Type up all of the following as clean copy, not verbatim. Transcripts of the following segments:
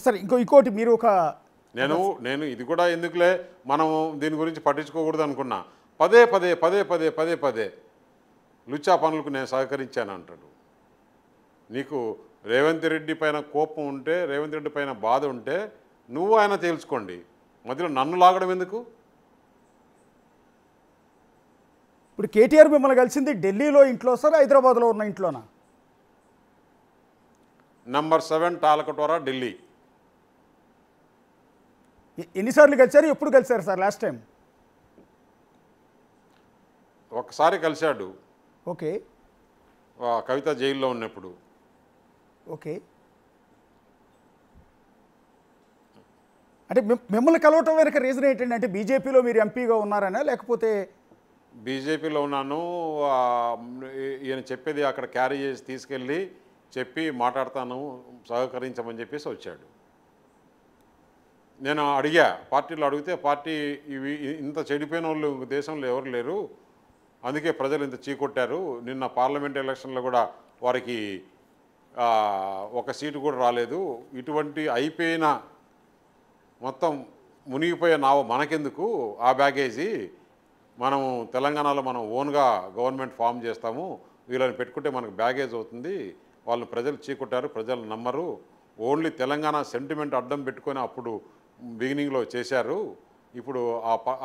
Sir ఇంకోటి మీరు ఒక నేను ఇది కూడా ఎందుకులే మనం దీని గురించి పట్టించుకోకూడదు అనుకున్నా. పదే పదే పదే పదే పదే పదే లుచ్చా పనులకు నేను సహకరించాను అంటాడు. నీకు రేవంత్ రెడ్డి పైన కోపం ఉంటే, రేవంత్ రెడ్డి పైన బాధ ఉంటే నువ్వు ఆయన తేల్చుకోండి, మధ్యలో నన్ను లాగడం ఎందుకు? ఇప్పుడు కేటీఆర్ మిమ్మల్ని కలిసింది ఢిల్లీలో ఇంట్లో సార్, హైదరాబాద్లో ఉన్న ఇంట్లోనా? నంబర్ 7 టాలకటోరా, ఢిల్లీ. ఎన్నిసార్లు కలిశారు, ఎప్పుడు కలిశారు సార్ లాస్ట్ టైం? ఒకసారి కలిశాడు, ఓకే. కవిత జైల్లో ఉన్నప్పుడు. ఓకే. అంటే మిమ్మల్ని కలవటం వెనక రీజన్ ఏంటండి? అంటే బీజేపీలో మీరు ఎంపీగా ఉన్నారనా, లేకపోతే? బీజేపీలో ఉన్నాను, ఈయన చెప్పేది అక్కడ క్యారీ చేసి తీసుకెళ్ళి చెప్పి మాట్లాడతాను, సహకరించమని చెప్పేసి వచ్చాడు. నేను అడిగా, పార్టీలో అడిగితే పార్టీ ఇవి ఇంత చెడిపోయిన వాళ్ళు దేశంలో ఎవరు లేరు, అందుకే ప్రజలు ఇంత చీకొట్టారు. నిన్న పార్లమెంట్ ఎలక్షన్లో కూడా వారికి ఒక సీటు కూడా రాలేదు. ఇటువంటి అయిపోయిన మొత్తం మునిగిపోయే నావ మనకెందుకు, ఆ బ్యాగేజీ మనం తెలంగాణలో మనం ఓన్గా గవర్నమెంట్ ఫామ్ చేస్తాము, వీళ్ళని పెట్టుకుంటే మనకు బ్యాగేజ్ అవుతుంది. వాళ్ళు ప్రజలు చీకొట్టారు, ప్రజలు నమ్మరు, ఓన్లీ తెలంగాణ సెంటిమెంట్ అడ్డం పెట్టుకొని అప్పుడు బిగినింగ్లో చేశారు. ఇప్పుడు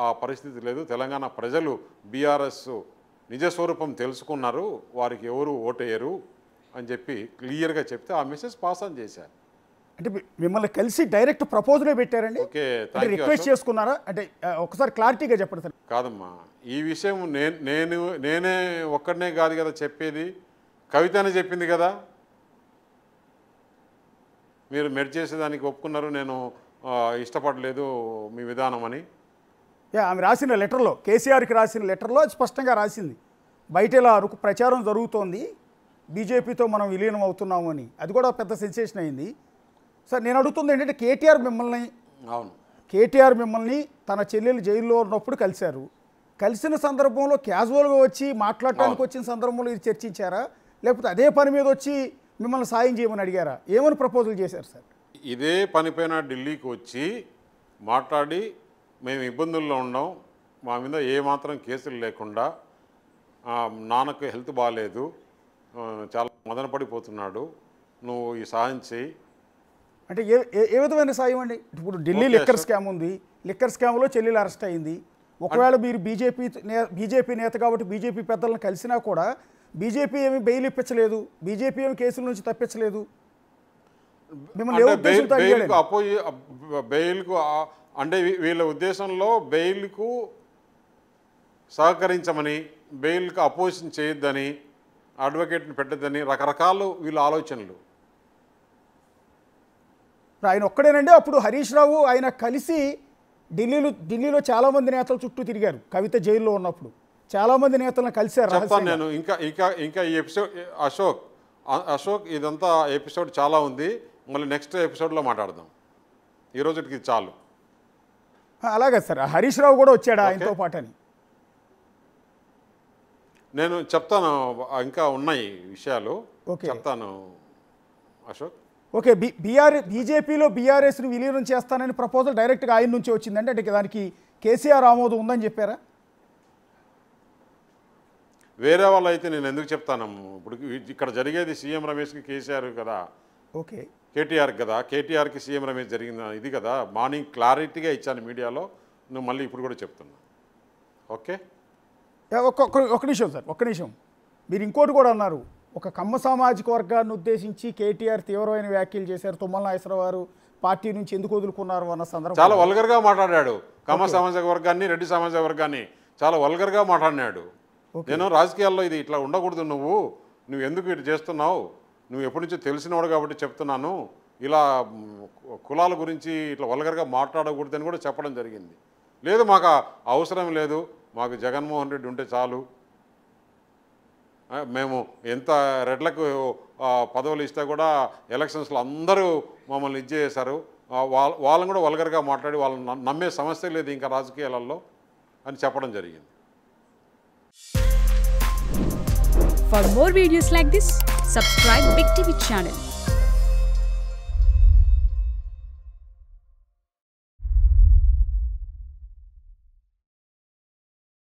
ఆ పరిస్థితి లేదు. తెలంగాణ ప్రజలు బీఆర్ఎస్ నిజస్వరూపం తెలుసుకున్నారు, వారికి ఎవరు ఓటేయరు అని చెప్పి క్లియర్గా చెప్తే ఆ మెసేజ్ పాస్ ఆన్ చేశారు. అంటే మిమ్మల్ని కలిసి డైరెక్ట్ ప్రపోజలే పెట్టారండి? ఓకే, రిక్వెస్ట్ చేసుకున్నారా? అంటే ఒకసారి క్లారిటీగా చెప్పండి సార్. కాదమ్మా, ఈ విషయం నేనే ఒక్కడనే కాదు కదా చెప్పేది, కవితనే చెప్పింది కదా. మీరు మెడ్ చేసేదానికి ఒప్పుకున్నారు, నేను ఇష్టపడలేదు మీ విధానం అని. ఆమె రాసిన లెటర్లో, కేసీఆర్కి రాసిన లెటర్లో స్పష్టంగా రాసింది, బయట ఇలా ప్రచారం జరుగుతోంది, బీజేపీతో మనం విలీనం అవుతున్నాము అని. అది కూడా పెద్ద సెన్సేషన్ అయింది. సార్ నేను అడుగుతుంది ఏంటంటే, కేటీఆర్ మిమ్మల్ని తన చెల్లెలు జైల్లో ఉన్నప్పుడు కలిశారు. కలిసిన సందర్భంలో క్యాజువల్గా వచ్చి మాట్లాడటానికి వచ్చిన సందర్భంలో ఇది చర్చించారా, లేకపోతే అదే పని మీద వచ్చి మిమ్మల్ని సాయం చేయమని అడిగారా? ఏమని ప్రపోజల్ చేశారు సార్? ఇదే పనిపైన ఢిల్లీకి వచ్చి మాట్లాడి, మేము ఇబ్బందుల్లో ఉన్నాం, మా మీద ఏమాత్రం కేసులు లేకుండా, నాన్నకు హెల్త్ బాగాలేదు, చాలా మదన పడిపోతున్నాడు, నువ్వు ఈ సాయం చేయి అంటే ఏ విధమైన సాయం అండి? ఇప్పుడు ఢిల్లీ లిక్కర్ స్కామ్ ఉంది, లిక్కర్ స్కామ్లో చెల్లెలు అరెస్ట్ అయింది. ఒకవేళ మీరు బీజేపీ నేత కాబట్టి బీజేపీ పెద్దలను కలిసినా కూడా బీజేపీ ఏమి బెయిల్ ఇప్పించలేదు, బీజేపీ ఏమి కేసుల నుంచి తప్పించలేదు. బెయిల్కు అంటే వీళ్ళ ఉద్దేశంలో బెయిల్కు సహకరించమని, బెయిల్కు అపోజిషన్ చేయొద్దని, అడ్వకేట్ని పెట్టద్దని రకరకాలు వీళ్ళ ఆలోచనలు. ఆయన ఒక్కడేనండి. అప్పుడు హరీష్ రావు ఆయన కలిసి ఢిల్లీలో చాలామంది నేతల చుట్టూ తిరిగారు. కవిత జైల్లో ఉన్నప్పుడు చాలామంది నేతలను కలిశారు. చెప్తాను నేను. ఇంకా ఈ ఎపిసోడ్ అశోక్ ఇదంతా ఎపిసోడ్ చాలా ఉంది, మళ్ళీ నెక్స్ట్ ఎపిసోడ్లో మాట్లాడదాం. ఈ రోజుకి ఇది చాలు. అలాగే సార్, హరీష్ రావు కూడా వచ్చాడు ఆయనతో పాటు అని నేను చెప్తాను. ఇంకా ఉన్నాయి విషయాలు, చెప్తాను అశోక్. ఓకే. బీజేపీలో బీఆర్ఎస్ని విలీనం చేస్తానని ప్రపోజల్ డైరెక్ట్గా ఆయన నుంచి వచ్చిందంటే అంటే దానికి కేసీఆర్ ఆమోదం ఉందని చెప్పారా? వేరే వాళ్ళు అయితే నేను ఎందుకు చెప్తాను? ఇప్పుడు ఇక్కడ జరిగేది సీఎం రమేష్కి కేసీఆర్ కదా, ఓకే, కేటీఆర్ కదా, కేటీఆర్కి సీఎం రమేష్ జరిగింది ఇది కదా. మార్నింగ్ క్లారిటీగా ఇచ్చాను మీడియాలో, నువ్వు మళ్ళీ ఇప్పుడు కూడా చెప్తున్నా. ఓకే, ఒక నిమిషం సార్, ఒక్క నిమిషం. మీరు ఇంకోటి కూడా అన్నారు, ఒక కమ్మ సామాజిక వర్గాన్ని ఉద్దేశించి కేటీఆర్ తీవ్రమైన వ్యాఖ్యలు చేశారు. తుమ్మల నాగేశ్వరరావు గారు పార్టీ నుంచి ఎందుకు వదులుకున్నారు అన్న సందర్భం చాలా వల్గర్గా మాట్లాడాడు. కమ్మ సామాజిక వర్గాన్ని, రెడ్డి సామాజిక వర్గాన్ని చాలా వల్గర్గా మాట్లాడినాడు. నేను రాజకీయాల్లో ఇది ఇట్లా ఉండకూడదు, నువ్వు ఎందుకు ఇటు చేస్తున్నావు, నువ్వు ఎప్పటి నుంచో తెలిసినవాడు కాబట్టి చెప్తున్నాను, ఇలా కులాల గురించి ఇట్లా వల్గర్గా మాట్లాడకూడదని కూడా చెప్పడం జరిగింది. లేదు, మాకు అవసరం లేదు, మాకు జగన్మోహన్ రెడ్డి ఉంటే చాలు, మేము ఎంత రెడ్లకు పదవులు ఇస్తే కూడా ఎలక్షన్స్లో అందరూ మమ్మల్ని ఇచ్చేసారు, వాళ్ళని కూడా వల్గర్గా మాట్లాడి వాళ్ళని నమ్మే సమస్య లేదు ఇంకా రాజకీయాలలో అని చెప్పడం జరిగింది. For more videos like this, subscribe Big TV channel.